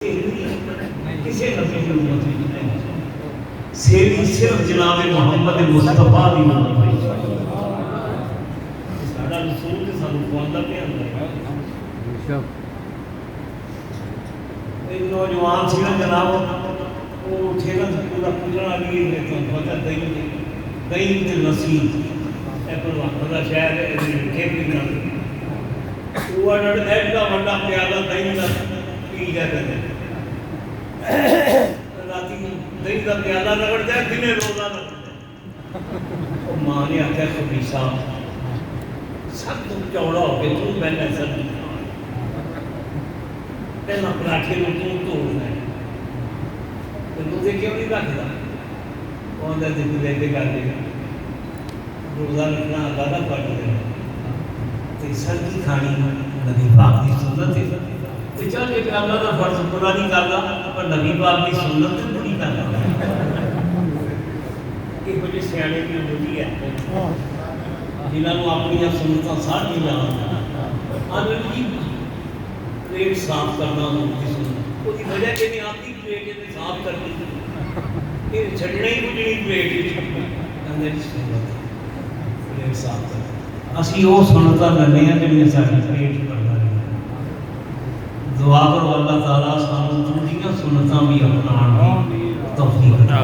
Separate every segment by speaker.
Speaker 1: کسی نبی کی امت نہیں، صرف جناب محمد مصطفیٰ کی امت نہیں۔ ساڈا رسول تے سانوں کھواندا پیا ہے۔ ایک نوجوان سی نا جناب، وہ اٹھے نا پورا پوجنا والی ہے، تو پتہ دہی تے لسی اے پروان دا شہر ہے، کھیتی نال وہ ایڈا بڑا پیالہ دہی دا پی جا کرتے راتی دہی کا پیالہ رگڑتا ہے، دنے روزہ رکھتا ہے۔ ماں نے آخیا خبیثہ سب تم چوڑا ہو کے تم بہنا سب پہلا پراٹھے میں تم توڑنا ہے، تجھے کیوں نہیں رکھتا؟ وہ اندر دن دے دے کر دے گا، روزہ رکھنا زیادہ پڑ دینا، تو سبزی کھانی نبی پاک کی سنت ہے۔ تو چل کے اللہ کا فرض پورا نہیں کرتا، پر نبی پاک کی سنت پوری کرتا۔ یہ کچھ سیانے کی بولی ہے جنہوں نے اپنی سنتیں ساری یاد ہیں۔ پلیٹ صاف کرنا کی سنت، وہ وجہ کہ نہیں آپ کی پلیٹ صاف کرنی، یہ چھڑنا ہی کچھ نہیں پلیٹ پلیٹ صاف کرنا۔ اسی وہ سنتیں لگنے ہیں جنہیں ساری پلیٹ کرنا ہے۔ دعا کرو اللہ تعالیٰ سانوں تھوڑیاں سنتاں بھی اپنان دی توفیق عطا۔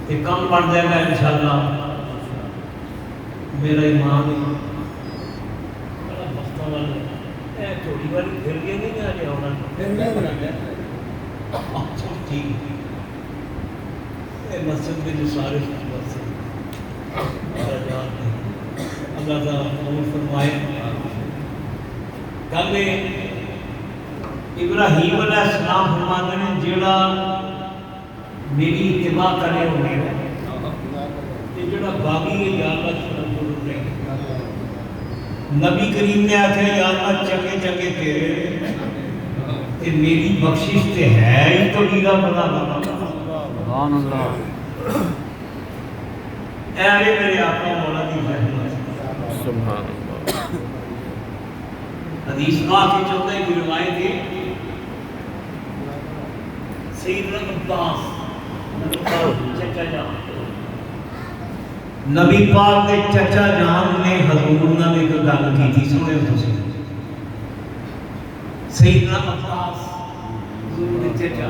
Speaker 1: تے کم بن جائے گا انشاءاللہ۔ میرا ایمان بڑا بختہ والا اے تھوڑی والی پھر کے نہیں آ جائے ہونا اچھا ٹھیک اے مسجد میں جو سارے اللہ تعالیٰ قبول فرمائے۔ کل ابراہیم علیہ السلام فرماتے ہیں جڑا میری اتباع کرے وہ میرا، جڑا باغی ہے یا اللہ ضرور رہے۔ نبی کریم نے آخیا یا اللہ چنگے چنگے تیرے تے میری بخشش تے ہے ہی تو میرا بنا بنا۔ سبحان اللہ، اے میرے آقا مولا دی رحمت۔ سبحان اللہ۔ حدیث پاک کی چلتا ہے کہ روایت ہے سیدنا عباس چچا جان نبی پاک کے چچا جان نے حضور نال ایک گل کی تھی، سنو تسی۔ سیدنا عباس حضور کے چچا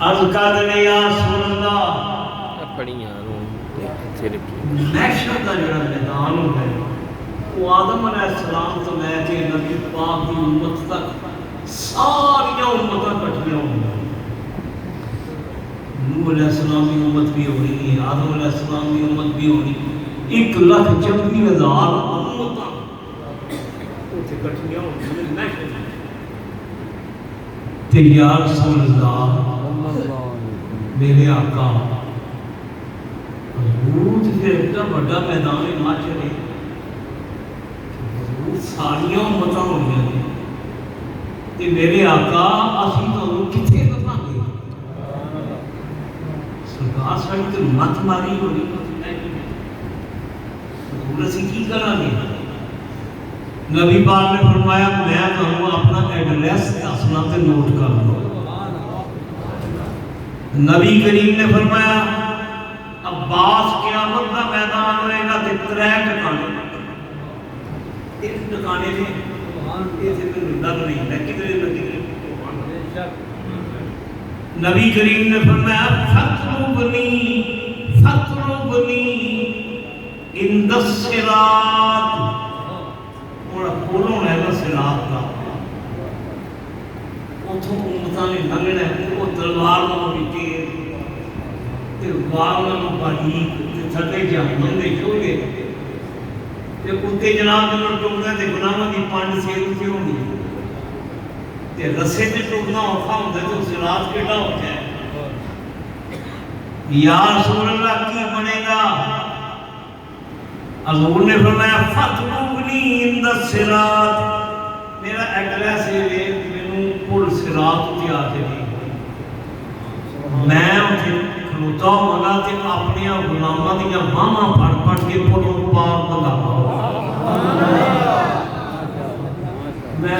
Speaker 1: عرض کرنے یا رسول اللہ پڑھیاں محشر دا جڑا میدان ہوتا ہے وہ آدم علیہ السلام تو لے کے نبی پاک کی امت تک ساری امتیں کٹھیاں ہوں گی۔ نوح علیہ السلام کی امت بھی ہونی ہے، آدم علیہ السلام کی امت بھی ہونی، 1,26,000 امتیں اتنے کٹھیاں ہوں گی۔ تے یا رسول اللہ میرے آقا حضور سے اتنا بڑا میدان محشر ہے، ساریاں امتاں ہوئی ہیں تے میرے آقا اسی تو کتنے دفعہ گئے سرکار ساری تو مت ماری ہونی حضور اسی کی کرا گے؟ نبی پاک نے فرمایا میں تمہیں اپنا ایڈریس دسنا تے نوٹ کر لو۔ نبی کریم نے فرمایا عباس قیامت کا میدان ہوئے گا تے 3 ٹھکانے، ایک ٹھکانے نے یہ سے لگ نہیں ہے کدھر لگی۔ نبی کریم نے فرمایا فَتْرُبْنِي عِنْدَ الصِّرَاطِ، اور کھولوں ہے نا صراط کا، اتھوں امتاں نے لنگنا ہے، وہ تلوار نہ بٹیر تے وار نہ باریک تے تھڑے جہنم دے چولے تے اتے جناب جنہوں ٹوکنا تے گناہوں کی 5 سیر سے ہوں گی تے رسے تے ٹوکنا اوکھا ہوتا ہے تو صراط کیڑا ہوتا ہے۔ یا رسول اللہ کی بنے گا؟ حضور نے فرمایا فَتْرُبْنِي عِنْدَ الصِّرَاطِ، میرا ایڈریس ہے مینوں پل صراط تے آ کے دی، میں اتنے کھلوتا ہوگا تے اپنی غلاماں دیاں باہاں پھڑ کے پل پار بنا میں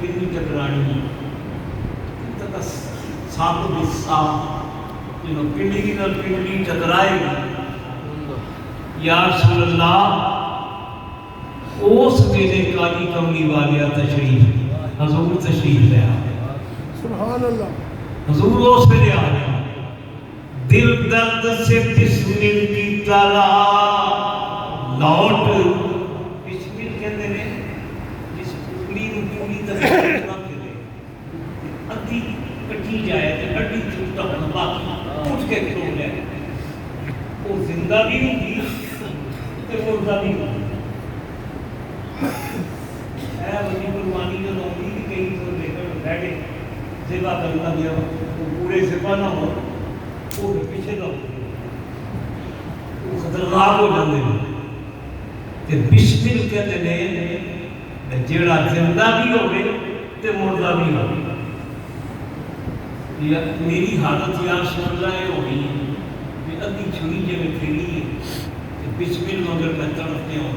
Speaker 1: پنی ٹکرانی تک ساتھ حصہ جنہوں پنڈی نال پنڈی ٹکرائے یا رسول اللہ اس ویلے کالی کملی والیا تشریف حضور تشریف لے آ
Speaker 2: سبحان اللہ
Speaker 1: حضور اس ویلے آ رہے دل درد سے بسمل کی طرح لوٹ بسمل کہتے ہیں جس پوری پوری طرح نہ کرے ادھی کٹی جائے تو ہڈی چھوٹا ہونا باقی اٹھ کے کھلو جائے وہ زندہ بھی ہوگی تو مردہ بھی ہوگی ہے وہی قربانی جو ہوگی کہ کہیں تو لے کر بیٹھے ذبح کرنا دیا وہ پورے ذبح نہ ہو وہ پیچھے نہ ہو وہ خطرناک ہو جاتے ہیں کہ بسمل کہتے ہیں جیڑا زندہ بھی ہوگی تو مردہ بھی ہوگی میری حالت یا رسول اللہ یہ ہوئی ہے کہ ادھی چھری جے میں پھیلی ہے کہ بسمل مگر میں تڑپتے ہوں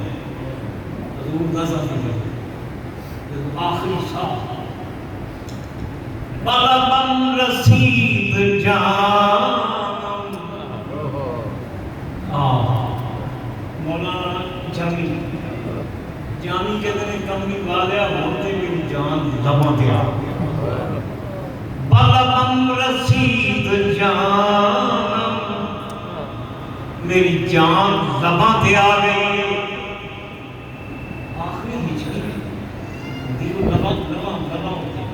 Speaker 1: حضور دسا دیتا آخری ساتھ بلبم رسید جانم مولانا جامی کہتے ہیں کمی والیا ہوتے میری جان لباں تے آ بلبم رسید جانم میری جان لباں تے آ گئی آخری ہچکی دیو لباں ہوتے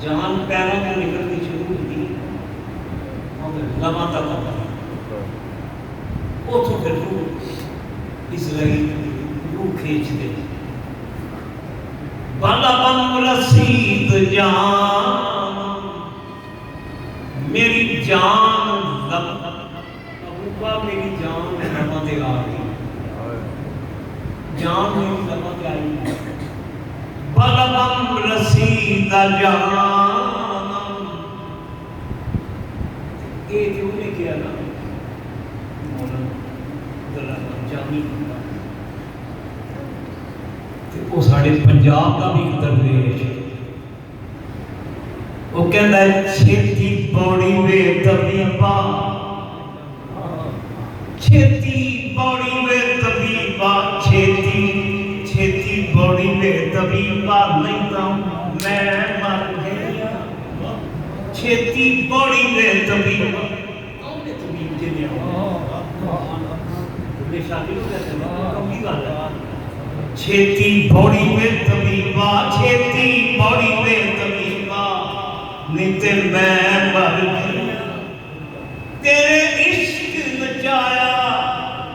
Speaker 1: جان پیروں میں نکلنی شروع ہوتی لباں تک آتا اتوں پھر روح اسرائیل روح کھینچ دے بلبم رسید جان میری جان ابوبا میری جان لباں تے آ گئی جان میری لباں تے آئی بلبم رسید جانم یہ جو نے کیا نا مولانا جامی وہ ساڑھے پنجاب کا بھی درویش وہ کہتا ہے چھیتی بوڑی وے طبیبا چھیتی بوڑی وے طبیبا چھیتی بوڑی وے طبیبا نہیں تو میں مر گیا چھیتی بوڑی وے طبیبا کون ہے طبیب جنہیں میں شادی ہو کہتے ہیں کمی والا چھیتی بوڑی وے طبیبا چھیتی بوڑی وے طبیبا نہیں تے میں مر گیا تیرے عشق نچایا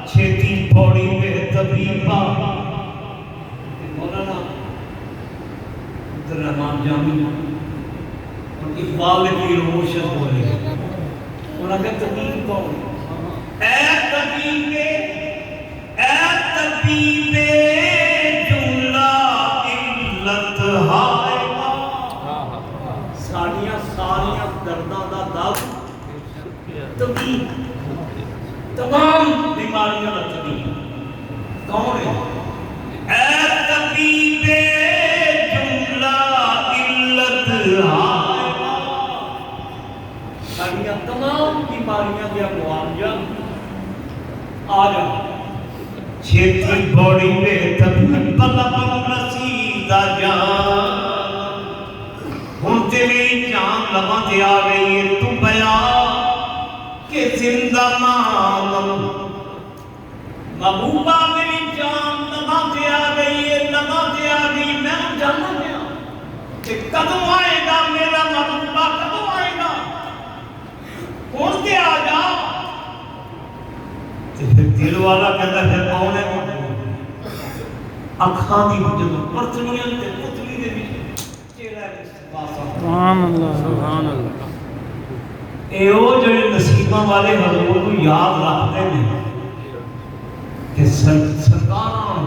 Speaker 1: چھیتی بوڑی وے طبیبا مولانا عبدالرحمان جامی اور اقبال کی روشن ہو رہی ہے انہوں نے طبیب کون اے طبیب جملہ علت ہائے ساڑیاں درداں دا دب طبیب تمام بیماریاں دا طبیب کون ہے اے طبیب جملہ علت ہائے ساڑیاں تمام بیماریاں دیا معالجہ آ جا چھیتی بوڑی وے طبیب بلبم رسید جان ہن تیری جان لباں تے آ گئی ہے تو بیا کہ زندہ مانم محبوبہ میری جان لباں تے آ گئی ہے لباں تے آ گئی میں جانا گیا کہ کدوں آئے گا میرا محبوبہ کدوں آئے گا ہن تے آ جا دل والا کہتا ہے کون ہے اکھاں دی جدوں پرتنیاں تے پتلی دے وچ چہرہ
Speaker 3: سبحان اللہ سبحان اللہ
Speaker 1: اے او جڑے نصیباں والے حضور کو یاد رکھتے ہیں کہ سرکار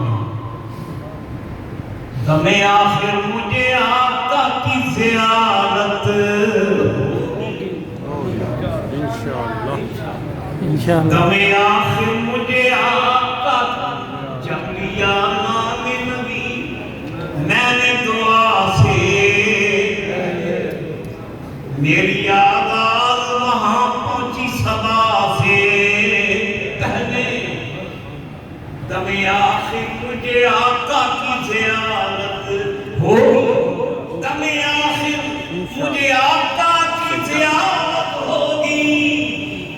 Speaker 1: دم آخر مجھے آقا کی زیارت
Speaker 3: انشاءاللہ
Speaker 1: دم آخر مجھے آقا جب لیا نام میری آواز وہاں پہنچی صبا سے پہلے دم آخر مجھے آقا کی زیارت ہو دم آخر مجھے آقا کی زیارت ہوگی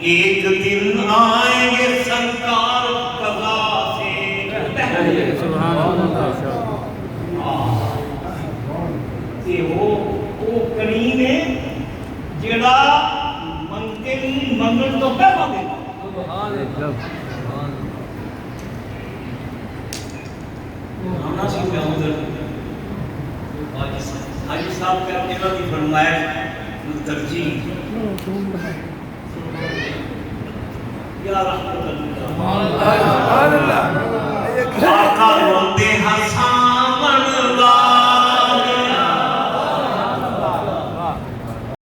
Speaker 1: ایک دن آئیں گے سرکار قضا سے پہلے
Speaker 3: سبحان اللہ
Speaker 1: کہ وہ کریم ہے جڑا منگل تو پہلا دے آنا سی پہ ادھر حاجی صاحب کا جگہ کی فرمائش ترجیح یا رحمت اللہ آقا روتے ہنسا